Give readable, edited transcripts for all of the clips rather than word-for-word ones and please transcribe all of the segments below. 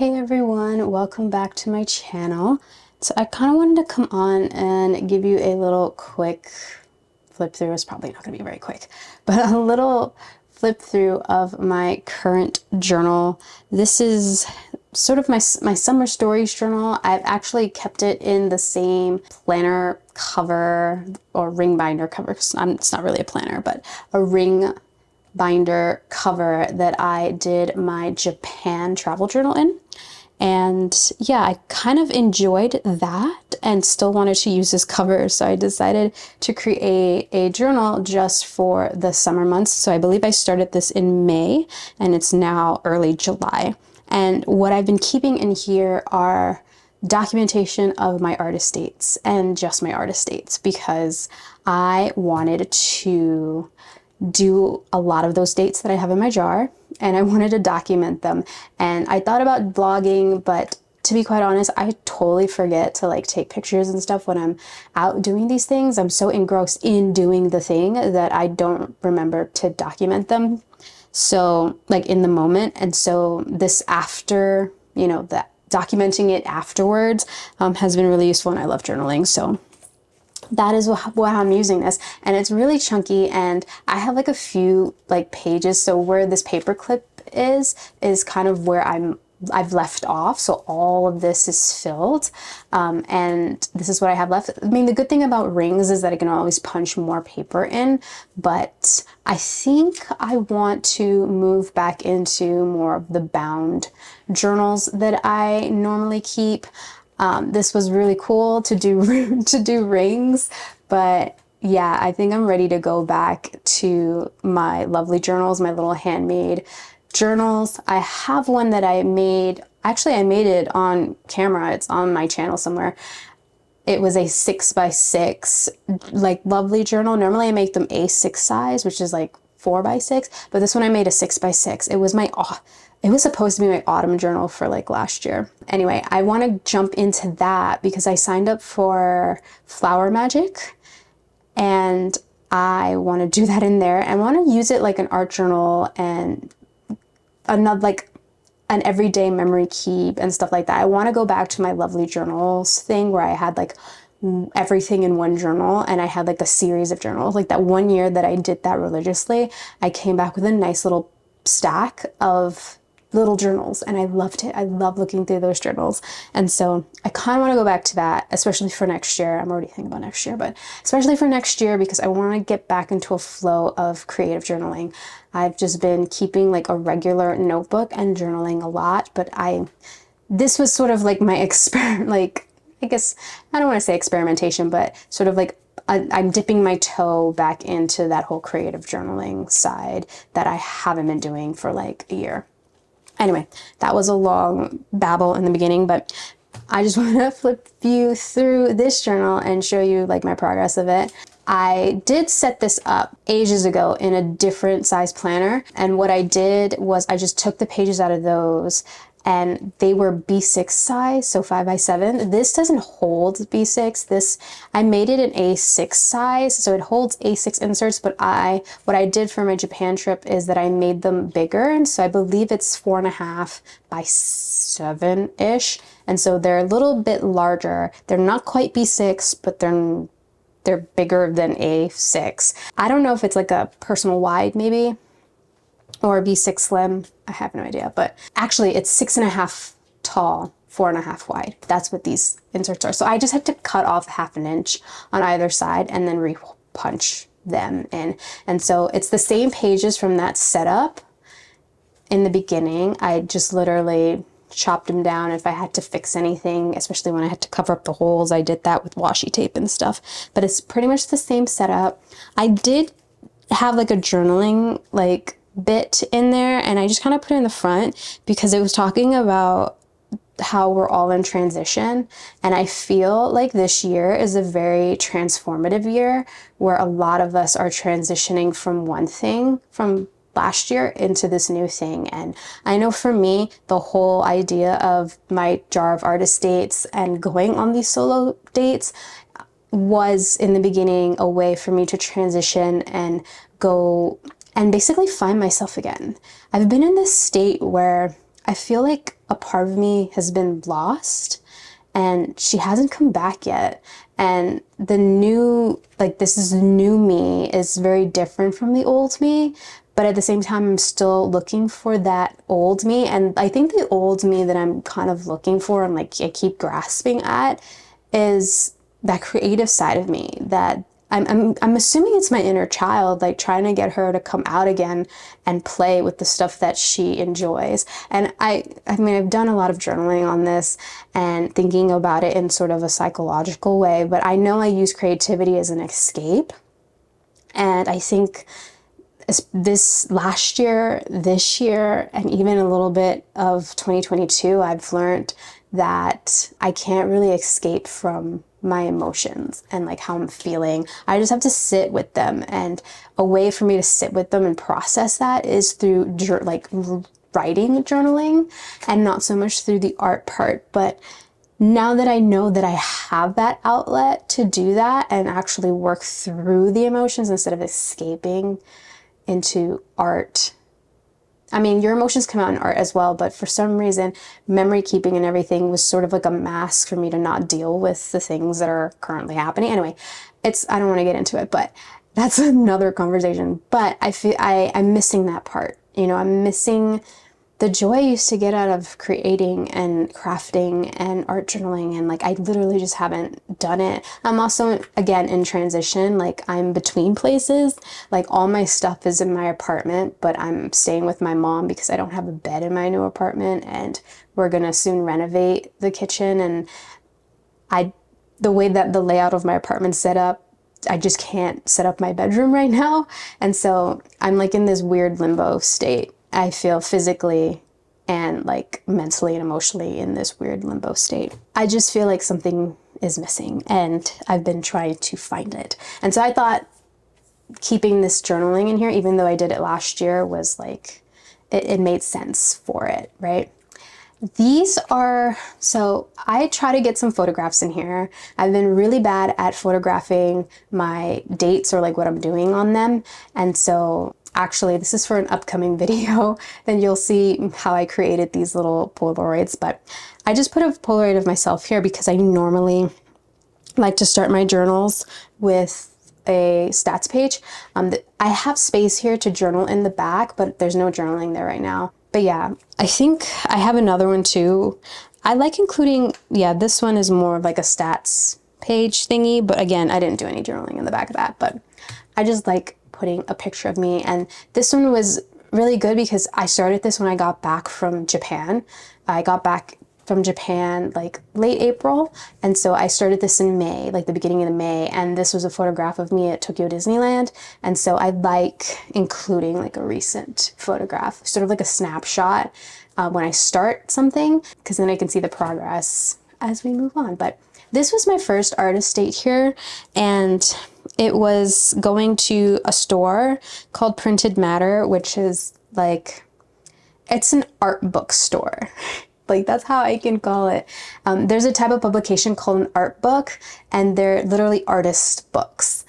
Hey everyone, welcome back to my channel. So I kind of wanted to come on and give you a little quick flip through. It's probably not going to be very quick, but a little flip through of my current journal. This is sort of my summer stories journal. I've actually kept it in the same planner cover or ring binder cover. It's not really a planner, but a ring binder cover that I did my Japan travel journal in. And yeah, I kind of enjoyed that and still wanted to use this cover. So I decided to create a journal just for the summer months. So I believe I started this in May and it's now early July. And what I've been keeping in here are documentation of my artist dates and just my artist dates because I wanted to do a lot of those dates that I have in my jar and I wanted to document them. And I thought about vlogging, but to be quite honest, I totally forget to like take pictures and stuff when I'm out doing these things. I'm so engrossed in doing the thing that I don't remember to document them. So like in the moment. And so this after, that documenting it afterwards has been really useful, and I love journaling. So that is why I'm using this, and it's really chunky, and I have like a few like pages. So where this paper clip is kind of where I've left off. So all of this is filled, and this is what I have left. I mean, the good thing about rings is that I can always punch more paper in, but I think I want to move back into more of the bound journals that I normally keep. This was really cool to do to do rings, but yeah, I think I'm ready to go back to my lovely journals, my little handmade journals. I have one that I made. Actually, I made it on camera. It's on my channel somewhere. It was a 6x6 like lovely journal. Normally I make them A6 size, which is like 4x6, but this one I made a 6x6. It was supposed to be my autumn journal for like last year. Anyway, I want to jump into that because I signed up for Flower Magic and I want to do that in there. I want to use it like an art journal and another like an everyday memory keep and stuff like that. I want to go back to my lovely journals thing where I had like everything in one journal, and I had like a series of journals. Like that one year that I did that religiously, I came back with a nice little stack of little journals and I loved it. I love looking through those journals. And so I kind of want to go back to that, especially for next year. I'm already thinking about next year, but especially for next year because I want to get back into a flow of creative journaling. I've just been keeping like a regular notebook and journaling a lot, but this was sort of like my experiment, I guess, I don't want to say experimentation, but sort of like I'm dipping my toe back into that whole creative journaling side that I haven't been doing for like a year. Anyway, that was a long babble in the beginning, but I just want to flip you through this journal and show you like my progress of it. I did set this up ages ago in a different size planner, and what I did was I just took the pages out of those and they were B6 size, so 5x7. This doesn't hold B6. I made it an A6 size, so it holds A6 inserts, but what I did for my Japan trip is that I made them bigger, and so I believe it's 4.5 by 7-ish, and so they're a little bit larger. They're not quite B6, but they're bigger than A6. I don't know if it's like a personal wide maybe, or B6 slim, I have no idea, but actually it's 6.5 tall, 4.5 wide. That's what these inserts are. So I just had to cut off 1/2 inch on either side and then re-punch them in. And so it's the same pages from that setup in the beginning. I just literally chopped them down. If I had to fix anything, especially when I had to cover up the holes, I did that with washi tape and stuff. But it's pretty much the same setup. I did have like a journaling like bit in there, and I just kind of put it in the front because it was talking about how we're all in transition, and I feel like this year is a very transformative year where a lot of us are transitioning from one thing from last year into this new thing. And I know for me, the whole idea of my jar of artist dates and going on these solo dates was in the beginning a way for me to transition and go and basically find myself again. I've been in this state where I feel like a part of me has been lost and she hasn't come back yet. And the new, like, this is new me is very different from the old me. But at the same time, I'm still looking for that old me. And I think the old me that I'm kind of looking for and like I keep grasping at is that creative side of me that I'm assuming it's my inner child, like trying to get her to come out again and play with the stuff that she enjoys. And I mean, I've done a lot of journaling on this and thinking about it in sort of a psychological way, but I know I use creativity as an escape. And I think this last year, this year, and even a little bit of 2022, I've learned that I can't really escape from my emotions and like how I'm feeling. I just have to sit with them. And a way for me to sit with them and process that is through like writing, journaling, and not so much through the art part. But now that I know that I have that outlet to do that and actually work through the emotions instead of escaping into art. I mean, your emotions come out in art as well, but for some reason, memory keeping and everything was sort of like a mask for me to not deal with the things that are currently happening. Anyway, I don't want to get into it, but that's another conversation. But I feel I'm missing that part. You know, I'm missing the joy I used to get out of creating and crafting and art journaling, and like I literally just haven't done it. I'm also again in transition, like I'm between places. Like all my stuff is in my apartment, but I'm staying with my mom because I don't have a bed in my new apartment, and we're gonna soon renovate the kitchen. And the way that the layout of my apartment's set up, I just can't set up my bedroom right now. And so I'm like in this weird limbo state. I feel physically and like mentally and emotionally in this weird limbo state. I just feel like something is missing and I've been trying to find it. And so I thought keeping this journaling in here, even though I did it last year, was like, it made sense for it, right? These are, so I try to get some photographs in here. I've been really bad at photographing my dates or like what I'm doing on them. And so actually this is for an upcoming video, then you'll see how I created these little Polaroids. But I just put a Polaroid of myself here because I normally like to start my journals with a stats page. I have space here to journal in the back, but there's no journaling there right now. But yeah, I think I have another one too. I like including, yeah, this one is more of like a stats page thingy, but again, I didn't do any journaling in the back of that, but I just like putting a picture of me. And this one was really good because I started this when I got back from Japan. I got back from Japan like late April, and so I started this in May, like the beginning of May, and this was a photograph of me at Tokyo Disneyland. And so I like including like a recent photograph, sort of like a snapshot when I start something, because then I can see the progress as we move on. But this was my first artist date here, and it was going to a store called Printed Matter, which is like, it's an art book store. Like that's how I can call it. There's a type of publication called an art book, and they're literally artist books.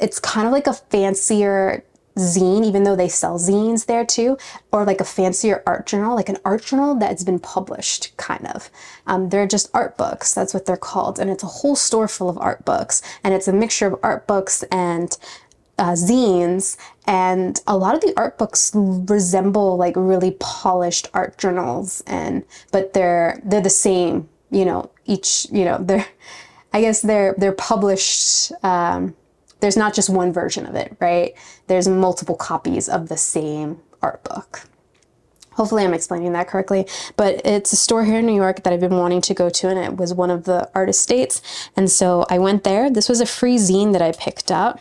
It's kind of like a fancier zine, even though they sell zines there too, or like a fancier art journal, like an art journal that's been published, kind of. They're just art books, that's what they're called, and it's a whole store full of art books, and it's a mixture of art books and zines, and a lot of the art books resemble like really polished art journals, and but they're the same, you know, each, you know, they're, I guess they're published, there's not just one version of it, right? There's multiple copies of the same art book. Hopefully I'm explaining that correctly, but it's a store here in New York that I've been wanting to go to, and it was one of the artist dates, and so I went there. This was a free zine that I picked up,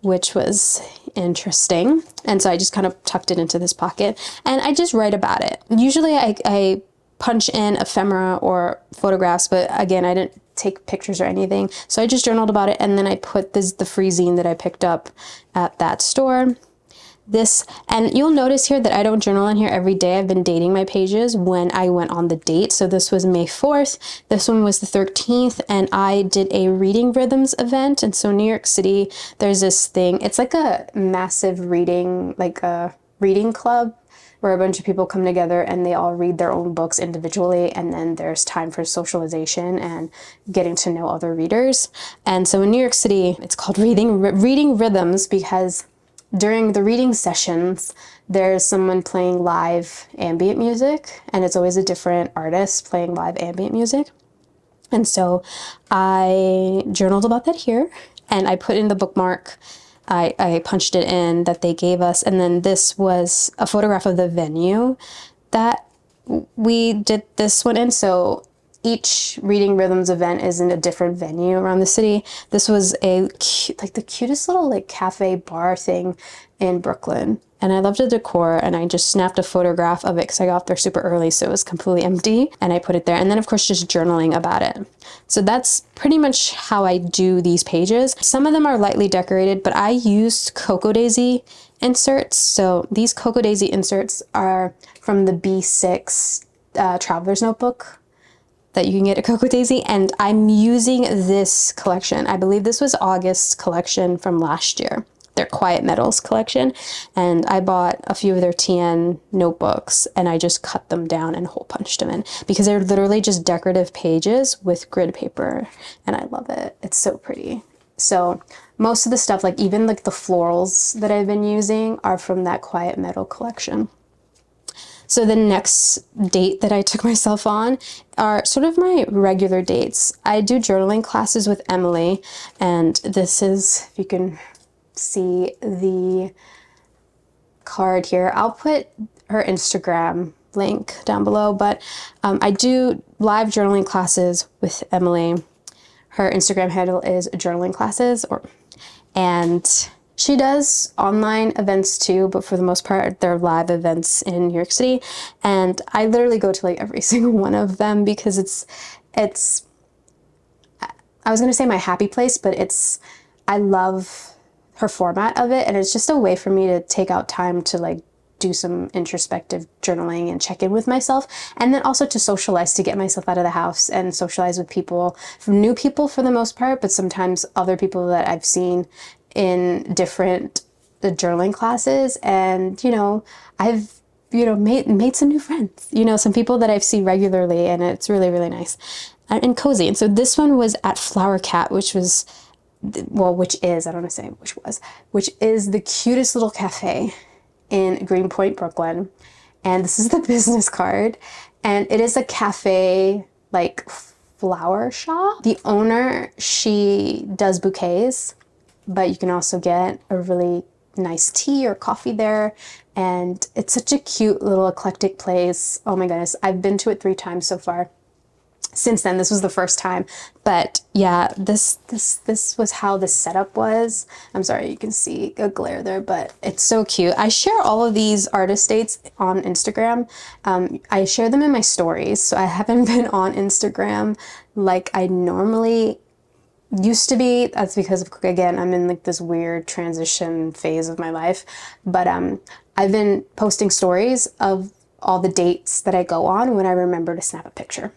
which was interesting. And so I just kind of tucked it into this pocket and I just write about it. Usually I punch in ephemera or photographs, but again, I didn't take pictures or anything. So I just journaled about it, and then I put the free zine that I picked up at that store. This, and you'll notice here that I don't journal in here every day. I've been dating my pages when I went on the date. So this was May 4th. This one was the 13th, and I did a reading rhythms event. And so New York City, there's this thing. It's like a massive reading, like a reading club, where a bunch of people come together and they all read their own books individually, and then there's time for socialization and getting to know other readers. And so in New York City, it's called reading rhythms because during the reading sessions, there's someone playing live ambient music, and it's always a different artist playing live ambient music. And so I journaled about that here, and I put in the bookmark. I punched it in that they gave us, and then this was a photograph of the venue that we did this one in. So each Reading Rhythms event is in a different venue around the city. This was the cutest little cafe bar thing in Brooklyn. And I loved the decor, and I just snapped a photograph of it because I got there super early, so it was completely empty, and I put it there. And then of course just journaling about it. So that's pretty much how I do these pages. Some of them are lightly decorated, but I used Cocoa Daisy inserts. So these Cocoa Daisy inserts are from the B6 Traveler's Notebook that you can get at Cocoa Daisy, and I'm using this collection. I believe this was August's collection from last year, their Quiet Metals collection, and I bought a few of their TN notebooks, and I just cut them down and hole punched them in because they're literally just decorative pages with grid paper, and I love it. It's so pretty. So most of the stuff, even the florals that I've been using, are from that Quiet Metal collection. So the next date that I took myself on are sort of my regular dates. I do journaling classes with Emily, and this is, if you can see the card here, I'll put her Instagram link down below, but I do live journaling classes with Emily. Her Instagram handle is journaling classes, and she does online events too, but for the most part, they're live events in New York City. And I literally go to every single one of them because it's, I was going to say my happy place, but I love her format of it. And it's just a way for me to take out time to do some introspective journaling and check in with myself. And then also to socialize, to get myself out of the house and socialize with people, new people for the most part, but sometimes other people that I've seen in different journaling classes. And I've made some new friends, some people that I see regularly, and it's really, really nice and cozy. And so this one was at Flower Cat, which is the cutest little cafe in Greenpoint, Brooklyn. And this is the business card, and it is a cafe flower shop. The owner, she does bouquets, but you can also get a really nice tea or coffee there. And it's such a cute little eclectic place. Oh my goodness. I've been to it 3 times so far. Since then, this was the first time. But yeah, this was how the setup was. I'm sorry, you can see a glare there, but it's so cute. I share all of these artist dates on Instagram. I share them in my stories. So I haven't been on Instagram like I normally used to be. That's because again, I'm in this weird transition phase of my life, but I've been posting stories of all the dates that I go on when I remember to snap a picture.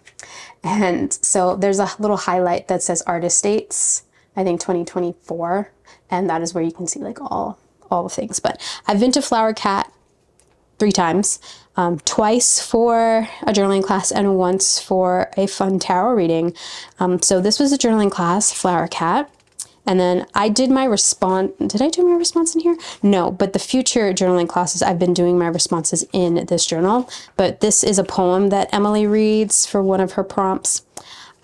And so there's a little highlight that says artist dates, I think 2024, and that is where you can see all the things. But I've been to Flower Cat 3 times, twice for a journaling class and once for a fun tarot reading. So this was a journaling class, Flower Cat. And then I did my response. Did I do my response in here? No, but the future journaling classes, I've been doing my responses in this journal. But this is a poem that Emily reads for one of her prompts.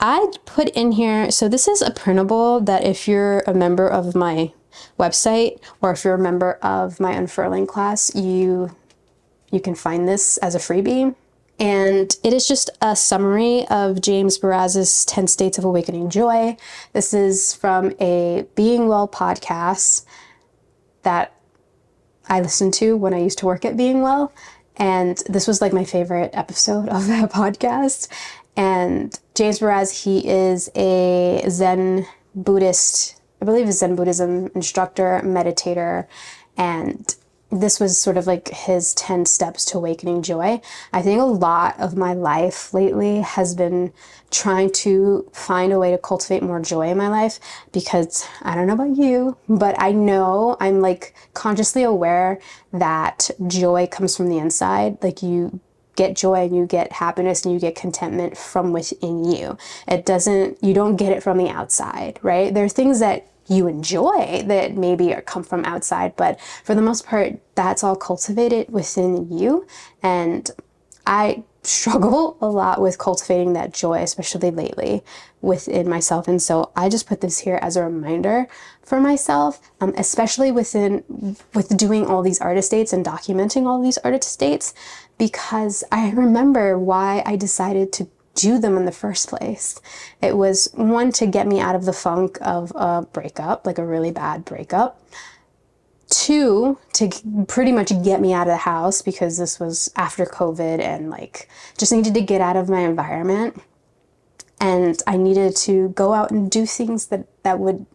I put in here, so this is a printable that if you're a member of my website or if you're a member of my unfurling class, you can find this as a freebie. And it is just a summary of James Baraz's 10 States of Awakening Joy. This is from a Being Well podcast that I listened to when I used to work at Being Well. And this was my favorite episode of that podcast. And James Baraz, he is a Zen Buddhist, I believe a Zen Buddhism instructor, meditator, and this was sort of like his 10 steps to awakening joy. I think a lot of my life lately has been trying to find a way to cultivate more joy in my life, because I don't know about you, but I know I'm like consciously aware that joy comes from the inside. Like you get joy and you get happiness and you get contentment from within you. You don't get it from the outside, right? There are things that you enjoy that maybe come from outside, but for the most part, that's all cultivated within you. And I struggle a lot with cultivating that joy, especially lately within myself. And so I just put this here as a reminder for myself, especially with doing all these artist dates and documenting all these artist dates, because I remember why I decided to do them in the first place. It was, one, to get me out of the funk of a breakup, like a really bad breakup. Two, to pretty much get me out of the house, because this was after COVID and like just needed to get out of my environment. And I needed to go out and do things that I would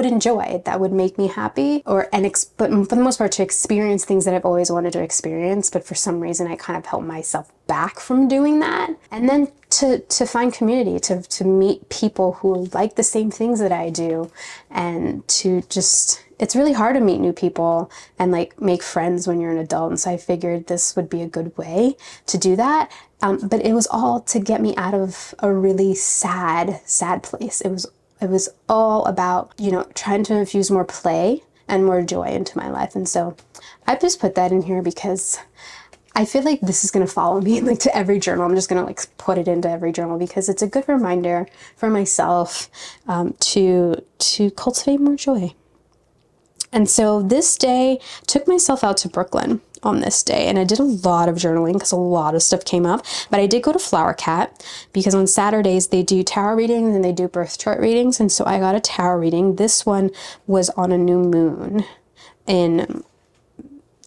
enjoy, that would make me happy, but for the most part, to experience things that I've always wanted to experience, but for some reason I kind of held myself back from doing that. And then to find community, to meet people who like the same things that I do, and to just, it's really hard to meet new people and like make friends when you're an adult. And so I figured this would be a good way to do that. But it was all to get me out of a really sad place. It was all about, trying to infuse more play and more joy into my life. And so I've just put that in here because I feel like this is going to follow me like to every journal. I'm just going to like put it into every journal because it's a good reminder for myself to cultivate more joy. And so this day, took myself out to Brooklyn on this day, and I did a lot of journaling because a lot of stuff came up. But I did go to Flower Cat because on Saturdays they do tarot readings and they do birth chart readings, and so I got a tarot reading. This one was on a new moon in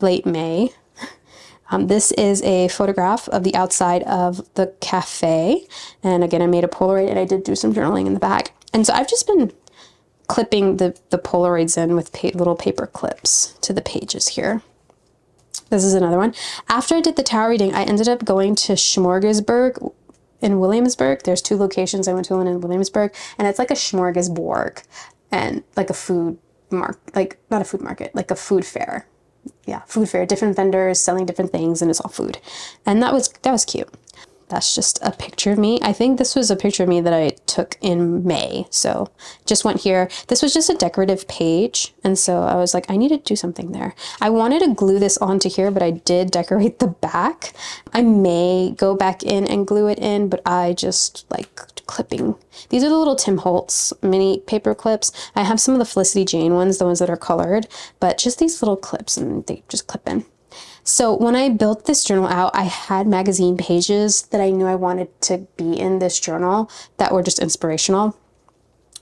late May. This is a photograph of the outside of the cafe, and again I made a Polaroid and I did do some journaling in the back. And so I've just been clipping the Polaroids in with little paper clips to the pages here. This is another one. After I did the tarot reading, I ended up going to Smorgasburg in Williamsburg. There's 2 locations. I went to one in Williamsburg, and it's like a smorgasbord and like a food like not a food market, like a food fair. Yeah, food fair, different vendors selling different things, and it's all food. And that was cute. That's just a picture of me. I think this was a picture of me that I took in May. So just went here. This was just a decorative page. And so I was like, I need to do something there. I wanted to glue this onto here, but I did decorate the back. I may go back in and glue it in, but I just like clipping. These are the little Tim Holtz mini paper clips. I have some of the Felicity Jane ones, the ones that are colored, but just these little clips, and they just clip in. So when I built this journal out, I had magazine pages that I knew I wanted to be in this journal that were just inspirational,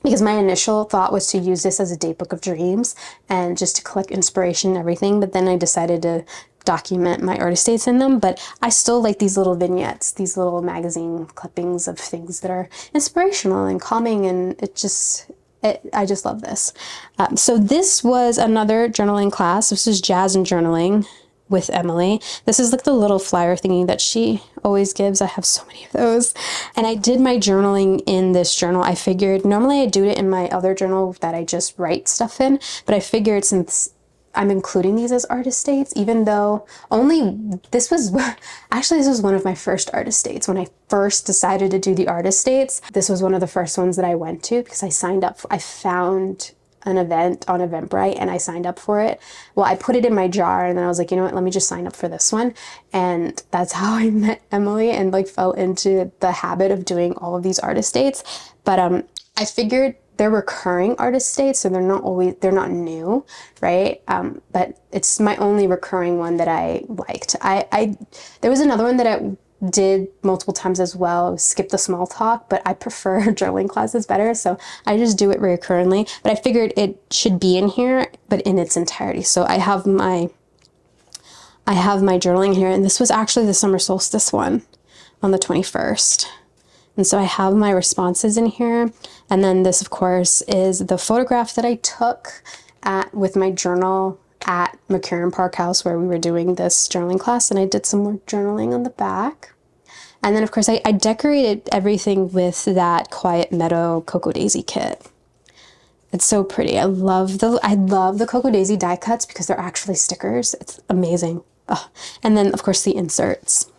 because my initial thought was to use this as a date book of dreams and just to collect inspiration and everything. But then I decided to document my artist dates in them. But I still like these little vignettes, these little magazine clippings of things that are inspirational and calming, and I just love this. So this was another journaling class. This is Jazz and Journaling with Emily. This is like the little flyer thingy that she always gives. I have so many of those. And I did my journaling in this journal. I figured normally I do it in my other journal that I just write stuff in, but I figured since I'm including these as artist dates, even though this was one of my first artist dates. When I first decided to do the artist dates, this was one of the first ones that I went to because I found an event on Eventbrite and I signed up for it. Well, I put it in my jar and then I was like, you know what, let me just sign up for this one. And that's how I met Emily and like fell into the habit of doing all of these artist dates. But I figured they're recurring artist dates, so they're not new, right? But it's my only recurring one that I liked. There was another one that I did multiple times as well, skip the small talk, but I prefer journaling classes better, so I just do it recurrently. But I figured it should be in here, but in its entirety. So I have my journaling here, and this was actually the summer solstice one on the 21st. And so I have my responses in here. And then this, of course, is the photograph that I took with my journal at McCarran Park House where we were doing this journaling class, and I did some more journaling on the back. And then, of course, I decorated everything with that Quiet Meadow Cocoa Daisy kit. It's so pretty. I love the Cocoa Daisy die cuts because they're actually stickers. It's amazing. Ugh. And then, of course, the inserts.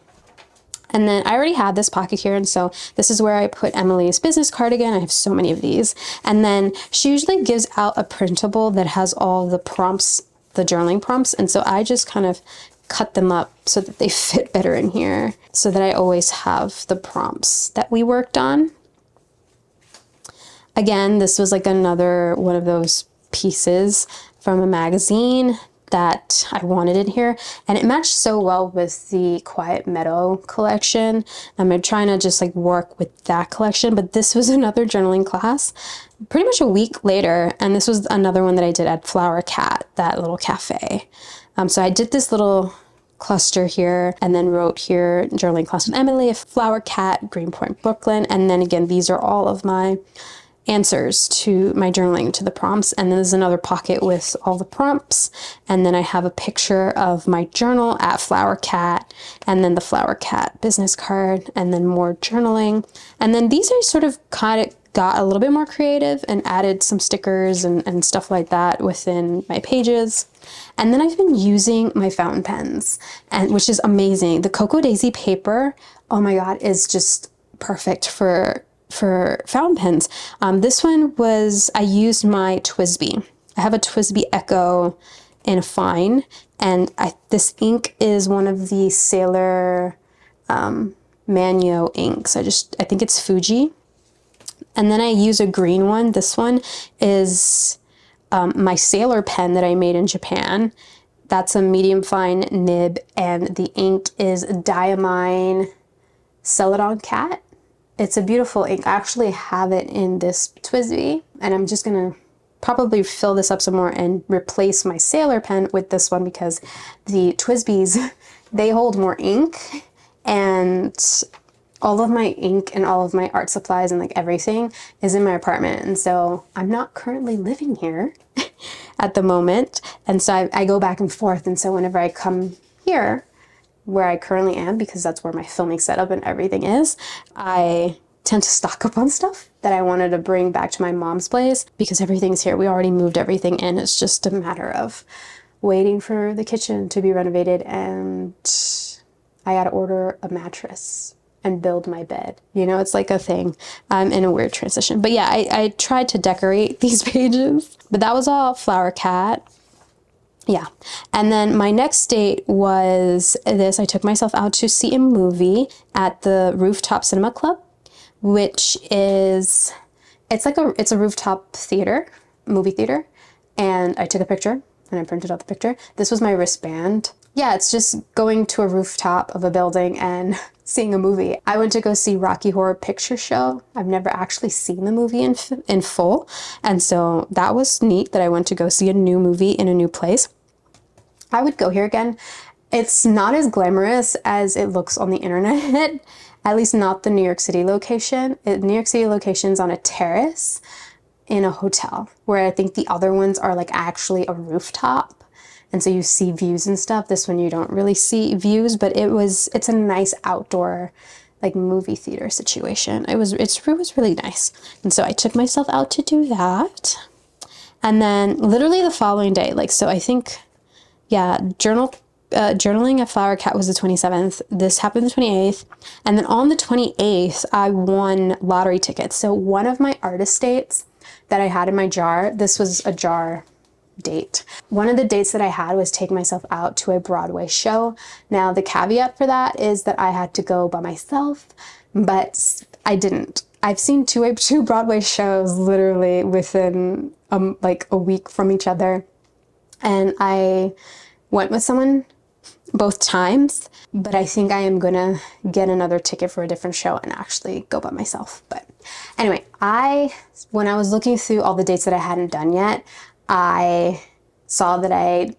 And then I already had this pocket here, and so this is where I put Emily's business cardigan. I have so many of these. And then she usually gives out a printable that has all the prompts, the journaling prompts, and so I just kind of cut them up so that they fit better in here, so that I always have the prompts that we worked on. Again, this was like another one of those pieces from a magazine that I wanted in here, and it matched so well with the Quiet Meadow collection. I'm trying to just like work with that collection, but this was another journaling class pretty much a week later, and this was another one that I did at Flower Cat, that little cafe. So I did this little cluster here, and then wrote here, journaling class with Emily, Flower Cat, Greenpoint, Brooklyn, and then again, these are all of my answers to my journaling, to the prompts. And then there's another pocket with all the prompts, and then I have a picture of my journal at Flower Cat, and then the Flower Cat business card, and then more journaling. And then these are sort of kind of got a little bit more creative and added some stickers and stuff like that within my pages. And then I've been using my fountain pens, and which is amazing. The Cocoa Daisy paper, oh my god, is just perfect for fountain pens. This one was, I used my TWSBI. I have a TWSBI Echo in a fine, and this ink is one of the Sailor Manyo inks. I think it's Fuji. And then I use a green one. This one is my Sailor pen that I made in Japan. That's a medium fine nib, and the ink is Diamine Celadon Cat. It's a beautiful ink. I actually have it in this TWSBI, and I'm just gonna probably fill this up some more and replace my Sailor pen with this one, because the TWSBIs, they hold more ink, and all of my ink and all of my art supplies and like everything is in my apartment. And so I'm not currently living here at the moment. And so I go back and forth. And so whenever I come here, where I currently am, because that's where my filming setup and everything is, I tend to stock up on stuff that I wanted to bring back to my mom's place, because everything's here. We already moved everything in. It's just a matter of waiting for the kitchen to be renovated, and I gotta order a mattress and build my bed. You know, it's like a thing. I'm in a weird transition. But yeah, I tried to decorate these pages, but that was all Flower Cat. Yeah. And then my next date was this. I took myself out to see a movie at the Rooftop Cinema Club, which is, it's a rooftop theater, movie theater. And I took a picture and I printed out the picture. This was my wristband. Yeah, it's just going to a rooftop of a building and seeing a movie. I went to go see Rocky Horror Picture Show. I've never actually seen the movie in full. And so that was neat that I went to go see a new movie in a new place. I would go here again. It's not as glamorous as it looks on the internet, at least not the New York City location. New York City location's on a terrace in a hotel, where I think the other ones are like actually a rooftop. And so you see views and stuff. This one you don't really see views, but it's a nice outdoor like movie theater situation. It was really nice. And so I took myself out to do that. And then literally the following day, like, so I think, yeah, journaling at Flower Cat was the 27th. This happened the 28th. And then on the 28th, I won lottery tickets. So one of my artist dates that I had in my jar, this was a jar date. One of the dates that I had was take myself out to a Broadway show. Now the caveat for that is that I had to go by myself, but I didn't. I've seen two Broadway shows literally within like a week from each other, and I went with someone both times, but I think I am gonna get another ticket for a different show and actually go by myself. But anyway, when I was looking through all the dates that I hadn't done yet, I saw that I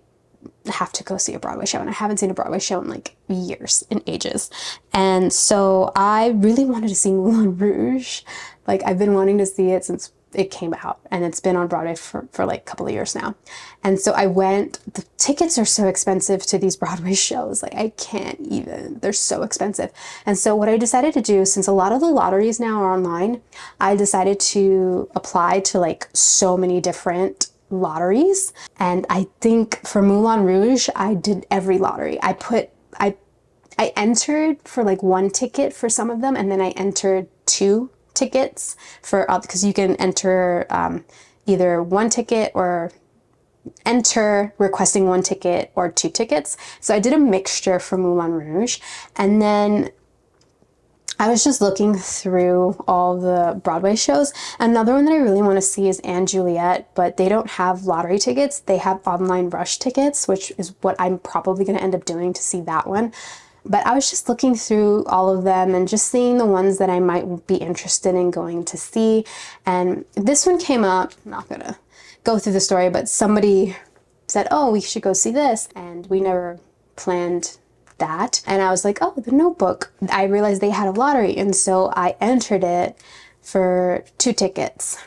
have to go see a Broadway show, and I haven't seen a Broadway show in like years, in ages. And so I really wanted to see Moulin Rouge. Like, I've been wanting to see it since it came out, and it's been on Broadway for like a couple of years now. And so I went. The tickets are so expensive to these Broadway shows. Like I can't even, they're so expensive. And so what I decided to do, since a lot of the lotteries now are online, I decided to apply to like so many different lotteries. And I think for Moulin Rouge, I did every lottery. I entered for like one ticket for some of them, and then I entered two tickets for, because you can enter either one ticket or enter requesting one ticket or two tickets. So I did a mixture for Moulin Rouge. And then I was just looking through all the Broadway shows. Another one that I really want to see is Anne Juliet, but they don't have lottery tickets. They have online rush tickets, which is what I'm probably going to end up doing to see that one. But I was just looking through all of them and just seeing the ones that I might be interested in going to see. And this one came up. I'm not gonna go through the story, but somebody said, oh, we should go see this. And we never planned that. And I was like, oh, The Notebook. I realized they had a lottery. And so I entered it for two tickets.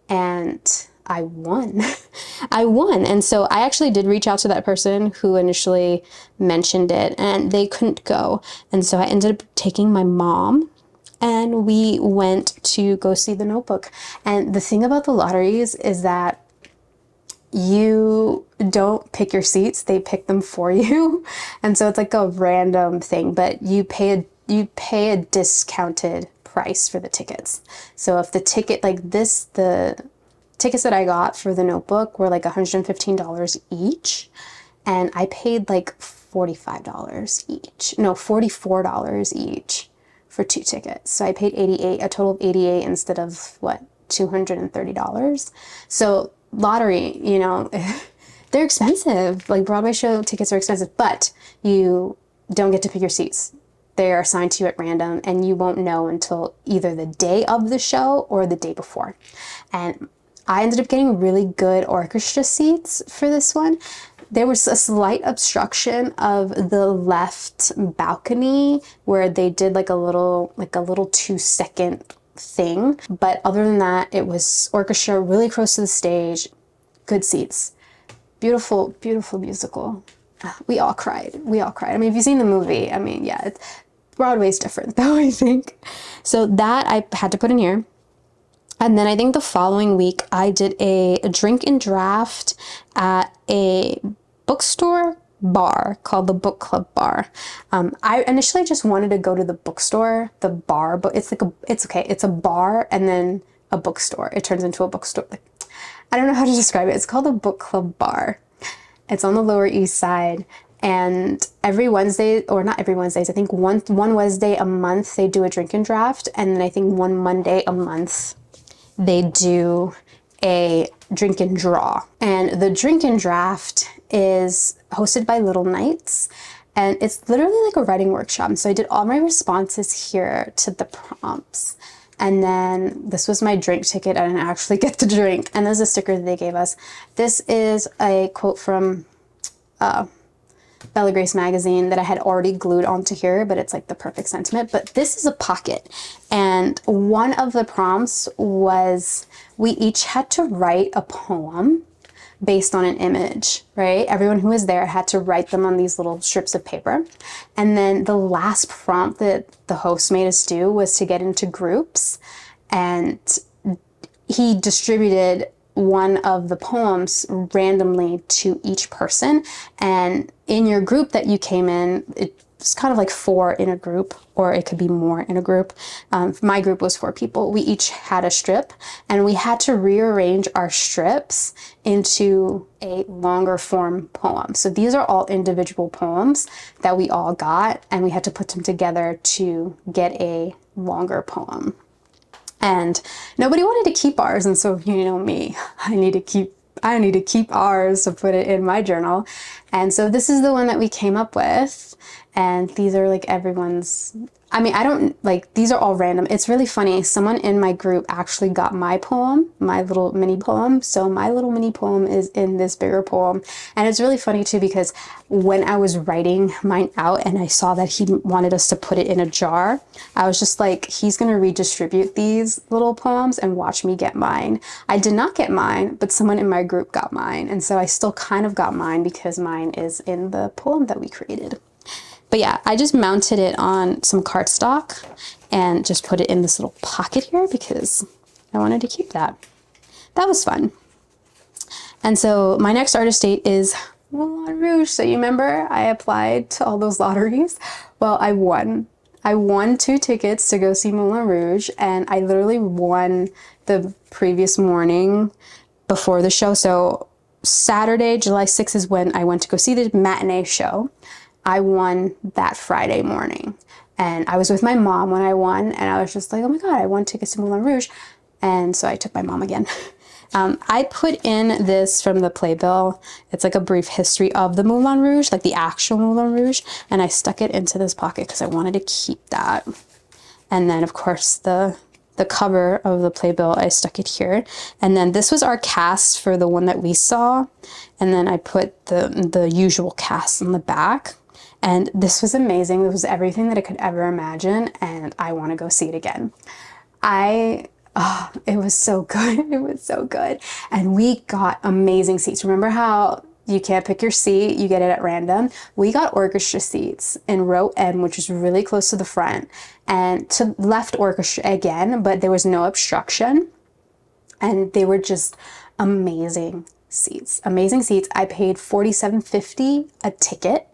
And I won. I won. And so I actually did reach out to that person who initially mentioned it, and they couldn't go. And so I ended up taking my mom, and we went to go see The Notebook. And the thing about the lotteries is that you don't pick your seats, they pick them for you. And so it's like a random thing, but you pay a discounted price for the tickets. So if the ticket like this, the tickets that I got for The Notebook were like $115 each, and I paid like $45 each. No, $44 each for two tickets. So I paid a total of $88 instead of what, $230. So lottery, you know, they're expensive. Like Broadway show tickets are expensive, but you don't get to pick your seats. They are assigned to you at random, and you won't know until either the day of the show or the day before. And I ended up getting really good orchestra seats for this one. There was a slight obstruction of the left balcony where they did like a little 2-second thing. But other than that, it was orchestra really close to the stage, good seats. Beautiful, beautiful musical. We all cried. We all cried. I mean, if you've seen the movie, I mean, yeah, Broadway's different though, I think. So that I had to put in here. And then I think the following week I did a drink and draft at a bookstore bar called the Book Club Bar. I initially just wanted to go to the bookstore, the bar, but it's okay. It's a bar and then a bookstore. It turns into a bookstore. I don't know how to describe it. It's called the Book Club Bar. It's on the Lower East Side. And every Wednesday, or not every Wednesdays, I think one Wednesday a month they do a drink and draft. And then I think one Monday a month they do a drink and draw. And the drink and draft is hosted by Little Knights, and it's literally like a writing workshop. So I did all my responses here to the prompts, and then this was my drink ticket. I didn't actually get the drink, and there's a sticker that they gave us. This is a quote from Bella Grace magazine that I had already glued onto here, but it's like the perfect sentiment. But this is a pocket, and one of the prompts was we each had to write a poem based on an image, right? Everyone who was there had to write them on these little strips of paper. And then the last prompt that the host made us do was to get into groups, and he distributed one of the poems randomly to each person. And in your group that you came in, it's kind of like 4 in a group, or it could be more in a group. My group was 4 people. We each had a strip, and we had to rearrange our strips into a longer form poem. So these are all individual poems that we all got, and we had to put them together to get a longer poem. And nobody wanted to keep ours, and so, you know me, I need to keep ours to put it in my journal. And so this is the one that we came up with. And these are like everyone's, I mean, I don't like, these are all random. It's really funny. Someone in my group actually got my poem, my little mini poem. So my little mini poem is in this bigger poem. And it's really funny too, because when I was writing mine out and I saw that he wanted us to put it in a jar, I was just like, he's going to redistribute these little poems and watch me get mine. I did not get mine, but someone in my group got mine. And so I still kind of got mine because mine is in the poem that we created. But yeah, I just mounted it on some cardstock and just put it in this little pocket here because I wanted to keep that. That was fun. And so my next artist date is Moulin Rouge. So you remember I applied to all those lotteries? Well, I won. I won 2 tickets to go see Moulin Rouge, and I literally won the previous morning before the show. So Saturday, July 6th is when I went to go see the matinee show. I won that Friday morning, and I was with my mom when I won, and I was just like, oh my God, I won tickets to Moulin Rouge. And so I took my mom again. I put in this from the playbill. It's like a brief history of the Moulin Rouge, like the actual Moulin Rouge. And I stuck it into this pocket because I wanted to keep that. And then of course the cover of the playbill, I stuck it here. And then this was our cast for the one that we saw. And then I put the usual cast in the back. And this was amazing. It was everything that I could ever imagine. And I want to go see it again. It was so good. It was so good. And we got amazing seats. Remember how you can't pick your seat, you get it at random? We got orchestra seats in row N, which is really close to the front, and to left orchestra again, but there was no obstruction. And they were just amazing seats. Amazing seats. I paid $47.50 a ticket,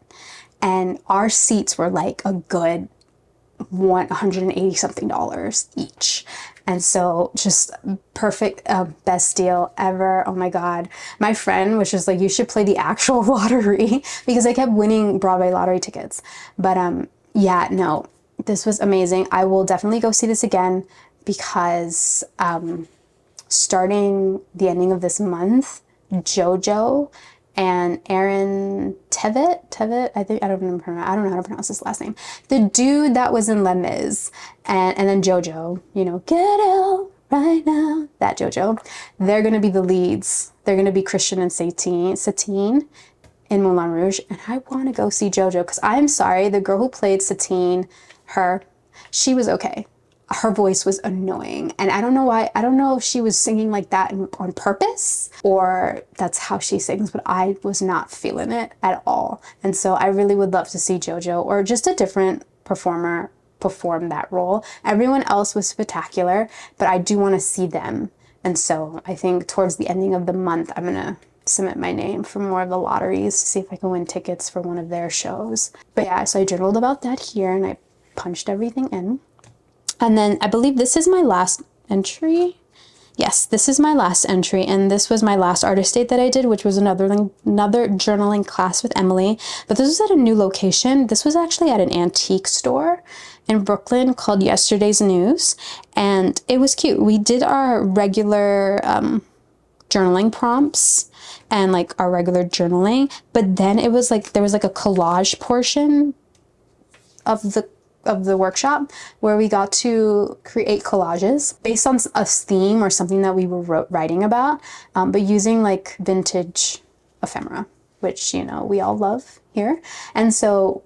and our seats were like a good $180 something each. And so just perfect, best deal ever. Oh my God. My friend was just like, you should play the actual lottery because I kept winning Broadway lottery tickets. But yeah, no, this was amazing. I will definitely go see this again because starting the ending of this month, JoJo and Aaron Tevitt, I don't know how to pronounce his last name. The dude that was in Les Mis, and then JoJo, you know, get out right now, that JoJo. They're gonna be the leads. They're gonna be Christian and Satine in Moulin Rouge, and I want to go see JoJo because I'm sorry, the girl who played Satine, she was okay. Her voice was annoying, and I don't know why. I don't know if she was singing like that on purpose or that's how she sings, but I was not feeling it at all. And so I really would love to see JoJo or just a different performer perform that role. Everyone else was spectacular, but I do want to see them. And so I think towards the ending of the month, I'm gonna submit my name for more of the lotteries to see if I can win tickets for one of their shows. But yeah, so I journaled about that here and I punched everything in. And then I believe this is my last entry. Yes, this is my last entry, and this was my last artist date that I did, which was another journaling class with Emily. But this was at a new location. This was actually at an antique store in Brooklyn called Yesterday's News, and it was cute. We did our regular journaling prompts and like our regular journaling, but then it was like there was like a collage portion of the workshop where we got to create collages based on a theme or something that we were writing about, but using like vintage ephemera, which, you know, we all love here. And so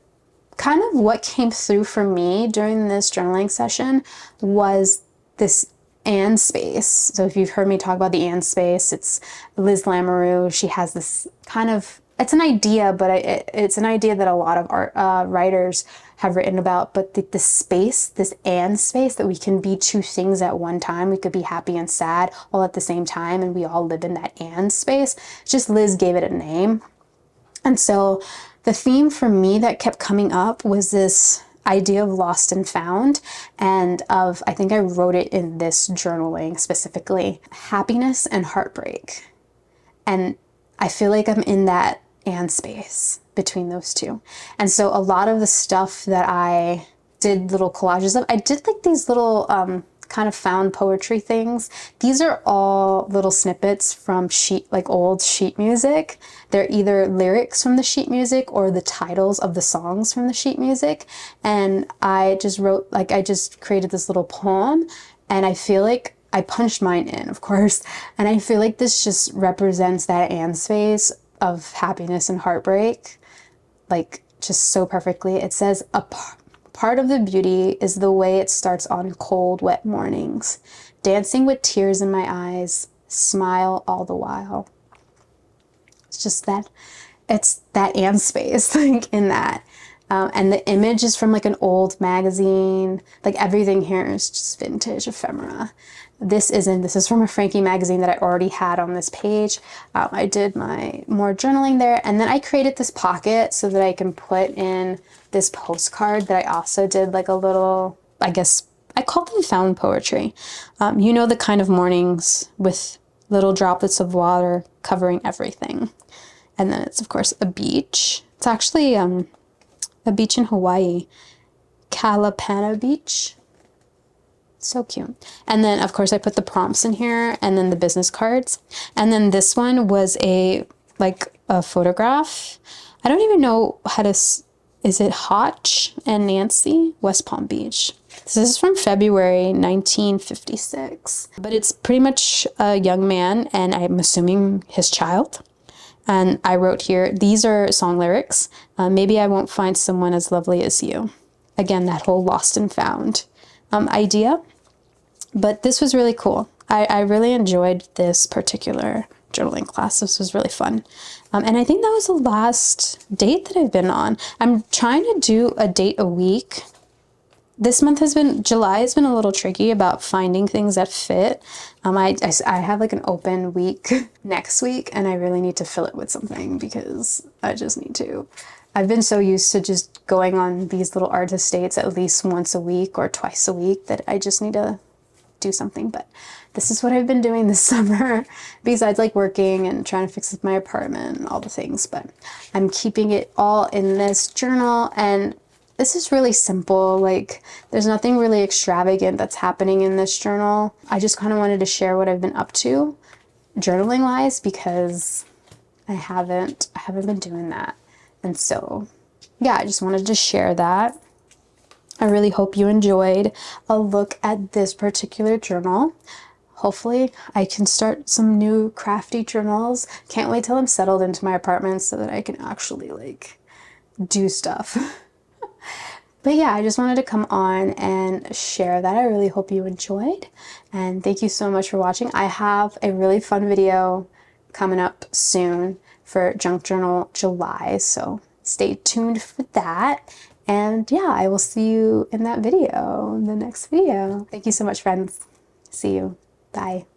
kind of what came through for me during this journaling session was this and space. So if you've heard me talk about the and space, it's Liz Lamoureux. She has this kind of, it's an idea, but it's an idea that a lot of art writers have written about, but the space, this and space, that we can be two things at one time. We could be happy and sad all at the same time, and we all live in that and space. Just Liz gave it a name. And so the theme for me that kept coming up was this idea of lost and found, and of, I think I wrote it in this journaling specifically, happiness and heartbreak. And I feel like I'm in that and space between those two. And so a lot of the stuff that I did little collages of, I did like these little kind kind of found poetry things. These are all little snippets from old sheet music. They're either lyrics from the sheet music or the titles of the songs from the sheet music. And I just created this little poem, and I feel like I punched mine in, of course, and I feel like this just represents that and space of happiness and heartbreak, like just so perfectly. It says, part of the beauty is the way it starts on cold, wet mornings, dancing with tears in my eyes, smile all the while. It's just that, it's that and space, like in that. And the image is from like an old magazine. Like everything here is just vintage ephemera. This is from a Frankie magazine that I already had on this page. I did my more journaling there, and then I created this pocket so that I can put in this postcard that I also did like a little, I guess I call them found poetry. You know, the kind of mornings with little droplets of water covering everything. And then it's of course a beach. It's actually a beach in Hawaii, Kalapana Beach. So cute. And then of course I put the prompts in here, and then the business cards. And then this one was a photograph. I don't even know how to, is it Hotch and Nancy, West Palm Beach. This is from February 1956, but it's pretty much a young man, and I'm assuming his child. And I wrote here, these are song lyrics. Maybe I won't find someone as lovely as you. Again, that whole lost and found idea. But this was really cool. I really enjoyed this particular journaling class. This was really fun. And I think that was the last date that I've been on. I'm trying to do a date a week. This month July has been a little tricky about finding things that fit. I have like an open week next week, and I really need to fill it with something because I just need to. I've been so used to just going on these little artist dates at least once a week or twice a week that I just need to do something. But this is what I've been doing this summer, besides like working and trying to fix up my apartment and all the things. But I'm keeping it all in this journal, and this is really simple. Like there's nothing really extravagant that's happening in this journal. I just kind of wanted to share what I've been up to journaling wise, because I haven't been doing that. And so yeah, I just wanted to share that. I really hope you enjoyed a look at this particular journal. Hopefully I can start some new crafty journals. Can't wait till I'm settled into my apartment so that I can actually like do stuff. But yeah, I just wanted to come on and share that. I really hope you enjoyed, and thank you so much for watching. I have a really fun video coming up soon for Junk Journal July, so stay tuned for that. And yeah, I will see you in that video, in the next video. Thank you so much, friends. See you. Bye.